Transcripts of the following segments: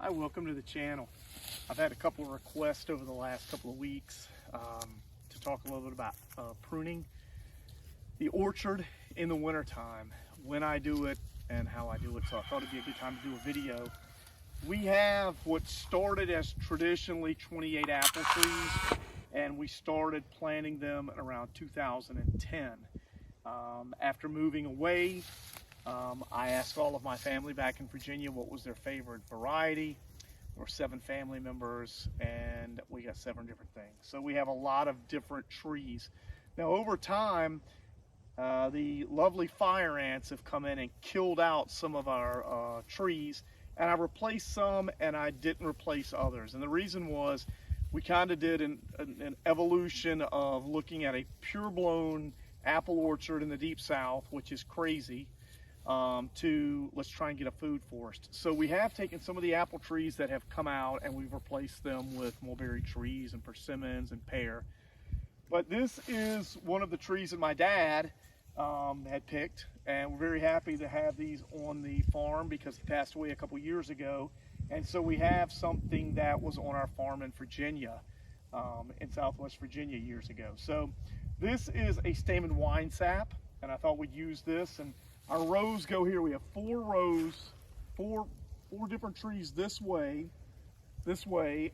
Hi, welcome to the channel. I've had a couple of requests over the last couple of weeks to talk a little bit about pruning the orchard in the wintertime, when I do it and how I do it. So I thought it'd be a good time to do a video. We have what started as traditionally 28 apple trees, and we started planting them around 2010. After moving away, I asked all of my family back in Virginia what was their favorite variety. There were 7 family members, and we got 7 different things. So we have a lot of different trees. Now over time, the lovely fire ants have come in and killed out some of our trees, and I replaced some and I didn't replace others. And the reason was we kind of did an evolution of looking at a pure-blown apple orchard in the deep south, which is crazy, to let's try and get a food forest. So we have taken some of the apple trees that have come out and we've replaced them with mulberry trees and persimmons and pear. But this is one of the trees that my dad had picked, and we're very happy to have these on the farm because he passed away a couple years ago. And so we have something that was on our farm in Virginia, in Southwest Virginia years ago. So this is a stamen wine sap, and I thought we'd use this. And our rows go here. We have 4 rows, four different trees this way,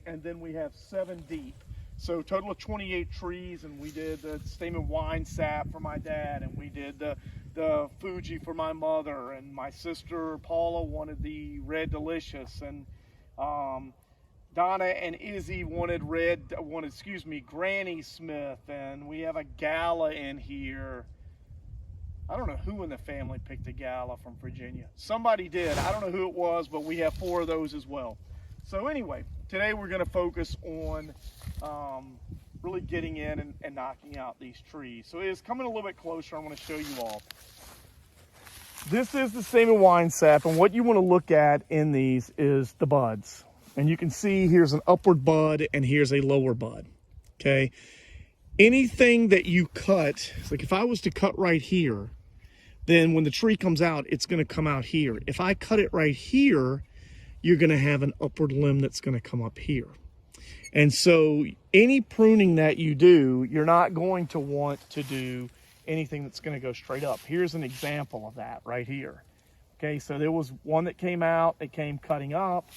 and then we have 7 deep. So total of 28 trees, and we did the stamen wine sap for my dad, and we did the Fuji for my mother, and my sister Paula wanted the Red Delicious, and Donna and Izzy wanted Granny Smith, and we have a Gala in here. I don't know who in the family picked a Gala from Virginia. Somebody did. I don't know who it was, but we have 4 of those as well. So anyway, today we're going to focus on really getting in and knocking out these trees. So it's coming a little bit closer. I'm going to show you all. This is the stamen wine sap, and what you want to look at in these is the buds. And you can see here's an upward bud and here's a lower bud. Okay. Anything that you cut, like if I was to cut right here, then when the tree comes out, it's going to come out here. If I cut it right here, you're going to have an upward limb that's going to come up here. And so any pruning that you do, you're not going to want to do anything that's going to go straight up. Here's an example of that right here. Okay, so there was one that came out, it came cutting up,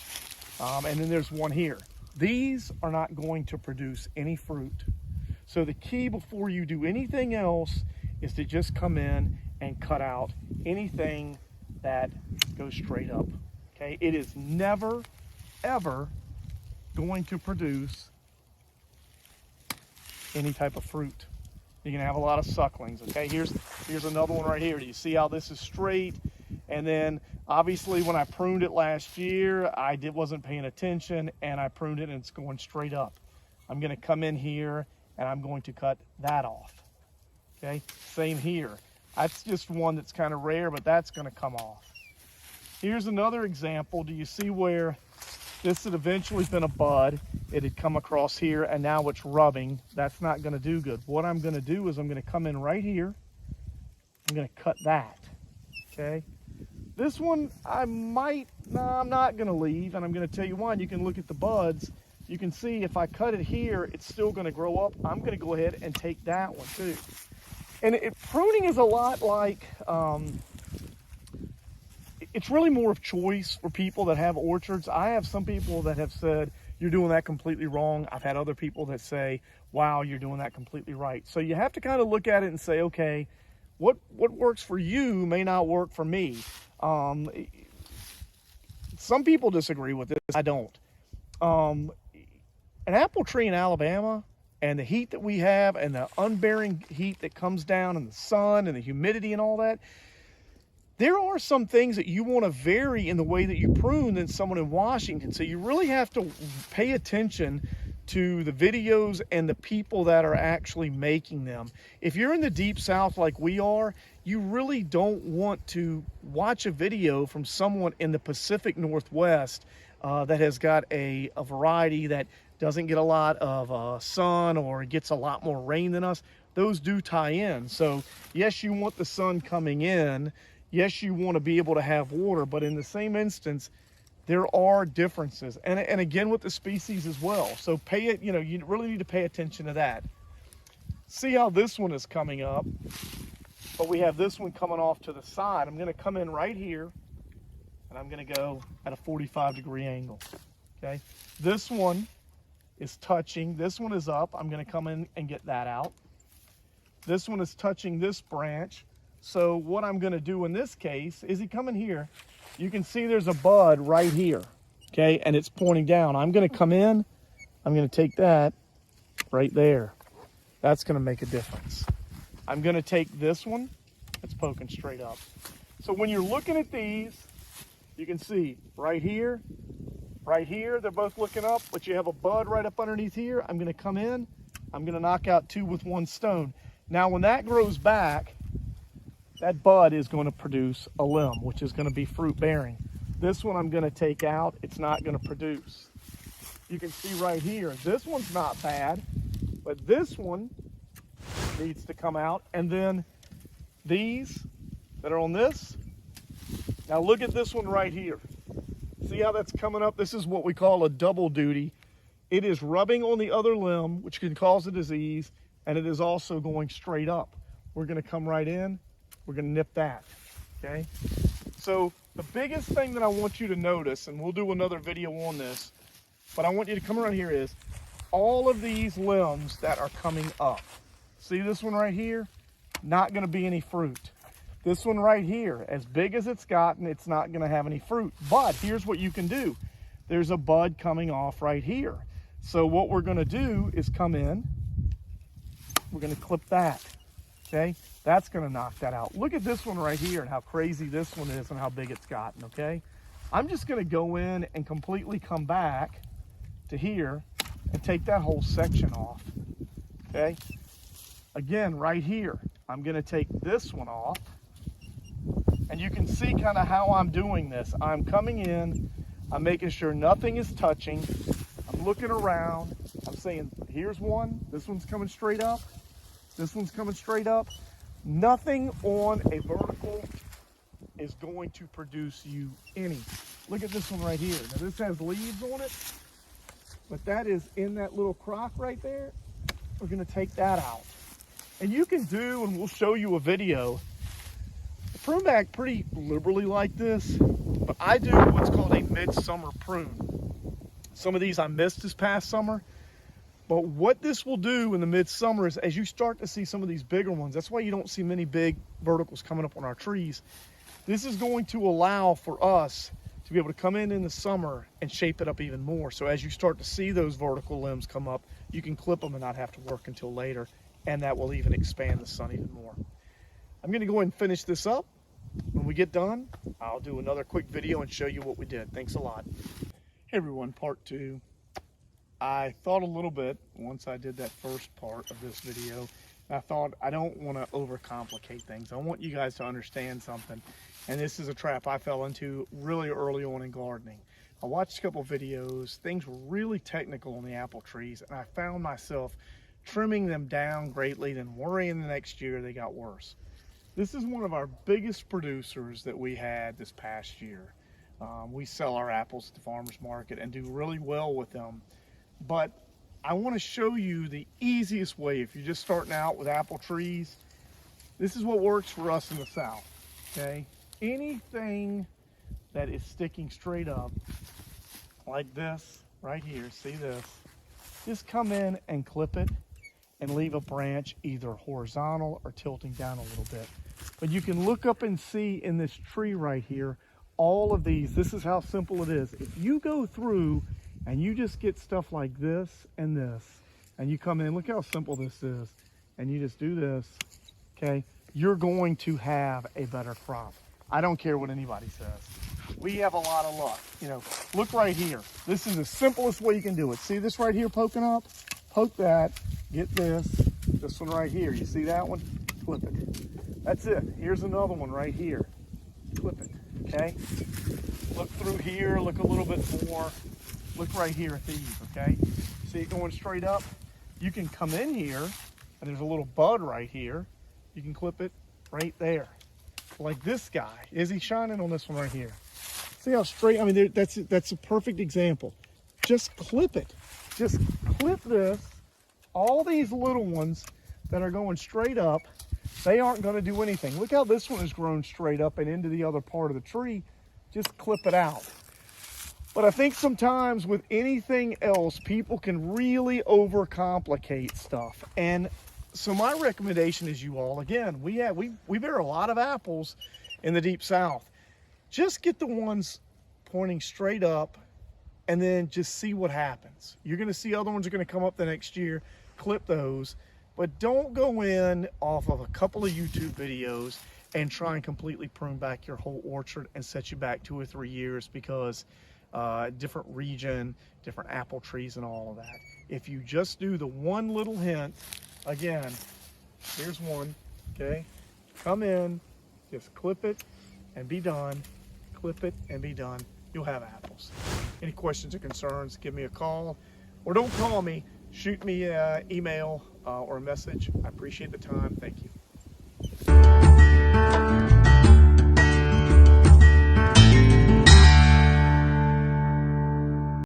and then there's one here. These are not going to produce any fruit. So the key before you do anything else is to just come in and cut out anything that goes straight up. Okay, it is never, ever going to produce any type of fruit. You're gonna have a lot of sucklings. Okay, here's another one right here. Do you see how this is straight? And then obviously when I pruned it last year, I wasn't paying attention, and I pruned it and it's going straight up. I'm gonna come in here and I'm going to cut that off. Okay, same here. That's just one that's kind of rare, but that's gonna come off. Here's another example. Do you see where this had eventually been a bud? It had come across here and now it's rubbing. That's not gonna do good. What I'm gonna do is I'm gonna come in right here. I'm gonna cut that, okay? This one, I'm not gonna leave, and I'm gonna tell you why. You can look at the buds. You can see if I cut it here, it's still gonna grow up. I'm gonna go ahead and take that one too. And pruning is a lot like, it's really more of choice for people that have orchards. I have some people that have said, you're doing that completely wrong. I've had other people that say, wow, you're doing that completely right. So you have to kind of look at it and say, okay, what works for you may not work for me. Some people disagree with this. I don't. An apple tree in Alabama, and the heat that we have, and the unbearing heat that comes down, and the sun and the humidity and all that, there are some things that you want to vary in the way that you prune than someone in Washington. So you really have to pay attention to the videos and the people that are actually making them. If you're in the deep south like we are, you really don't want to watch a video from someone in the Pacific Northwest that has got a variety that doesn't get a lot of sun or gets a lot more rain than us. Those do tie in. So yes, you want the sun coming in. Yes, you want to be able to have water, but in the same instance, there are differences. And again, with the species as well. So pay it, you know, you really need to pay attention to that. See how this one is coming up, but we have this one coming off to the side. I'm gonna come in right here, and I'm gonna go at a 45-degree angle, okay? This one is touching, this one is up. I'm gonna come in and get that out. This one is touching this branch. So what I'm gonna do in this case is, he come in here, you can see there's a bud right here, okay? And it's pointing down. I'm gonna come in, I'm gonna take that right there. That's gonna make a difference. I'm gonna take this one, it's poking straight up. So when you're looking at these, you can see right here, they're both looking up, but you have a bud right up underneath here. I'm gonna come in, I'm gonna knock out 2 with 1 stone. Now when that grows back, that bud is gonna produce a limb, which is gonna be fruit bearing. This one I'm gonna take out, it's not gonna produce. You can see right here, this one's not bad, but this one needs to come out. And then these that are on this, now look at this one right here. See how that's coming up? This is what we call a double duty. It is rubbing on the other limb, which can cause a disease, and it is also going straight up. We're gonna come right in, we're gonna nip that, okay? So the biggest thing that I want you to notice, and we'll do another video on this, but I want you to come around here, is all of these limbs that are coming up. See this one right here? Not gonna be any fruit. This one right here, as big as it's gotten, it's not gonna have any fruit. But here's what you can do. There's a bud coming off right here. So what we're gonna do is come in, we're gonna clip that, okay? That's gonna knock that out. Look at this one right here and how crazy this one is and how big it's gotten, okay? I'm just gonna go in and completely come back to here and take that whole section off, okay? Again, right here, I'm gonna take this one off, and you can see kind of how I'm doing this. I'm coming in, I'm making sure nothing is touching, I'm looking around, I'm saying, here's one, this one's coming straight up, this one's coming straight up. Nothing on a vertical is going to produce you any. Look at this one right here. Now this has leaves on it, but that is in that little crock right there. We're gonna take that out. And you can do, and we'll show you a video, prune back pretty liberally like this, but I do what's called a midsummer prune. Some of these I missed this past summer, but what this will do in the midsummer is, as you start to see some of these bigger ones, that's why you don't see many big verticals coming up on our trees. This is going to allow for us to be able to come in the summer and shape it up even more. So as you start to see those vertical limbs come up, you can clip them and not have to work until later, and that will even expand the sun even more. I'm gonna go ahead and finish this up. When we get done, I'll do another quick video and show you what we did. Thanks a lot. Hey everyone, part 2. I thought a little bit once I did that first part of this video. I thought, I don't want to overcomplicate things. I want you guys to understand something. And this is a trap I fell into really early on in gardening. I watched a couple videos, things were really technical on the apple trees, and I found myself trimming them down greatly, then worrying the next year they got worse. This is one of our biggest producers that we had this past year. We sell our apples at the farmer's market and do really well with them. But I want to show you the easiest way if you're just starting out with apple trees. This is what works for us in the South, okay? Anything that is sticking straight up, like this right here, see this? Just come in and clip it and leave a branch either horizontal or tilting down a little bit. But you can look up and see in this tree right here, all of these, this is how simple it is. If you go through and you just get stuff like this, and you come in, look how simple this is, and you just do this, okay? You're going to have a better crop. I don't care what anybody says. We have a lot of luck. You know, look right here. This is the simplest way you can do it. See this right here poking up? Poke that, get this one right here. You see that one? Clip it. That's it. Here's another one right here. Clip it, okay? Look through here, look a little bit more. Look right here at these, okay? See it going straight up? You can come in here, and there's a little bud right here. You can clip it right there. Like this guy. Is he shining on this one right here? See how straight, I mean, that's a perfect example. Just clip it. Just clip this. All these little ones that are going straight up, they aren't going to do anything. Look how this one has grown straight up and into the other part of the tree. Just clip it out. But I think sometimes with anything else, people can really overcomplicate stuff. And so my recommendation is, you all, again, we bear a lot of apples in the Deep South. Just get the ones pointing straight up and then just see what happens. You're going to see other ones are going to come up the next year. Clip those, but don't go in off of a couple of YouTube videos and try and completely prune back your whole orchard and set you back 2 or 3 years because different region, different apple trees and all of that. If you just do the one little hint, again, here's one, okay? Come in, just clip it and be done. Clip it and be done. You'll have apples. Any questions or concerns, give me a call, or don't call me, shoot me an email or a message. I appreciate the time. Thank you.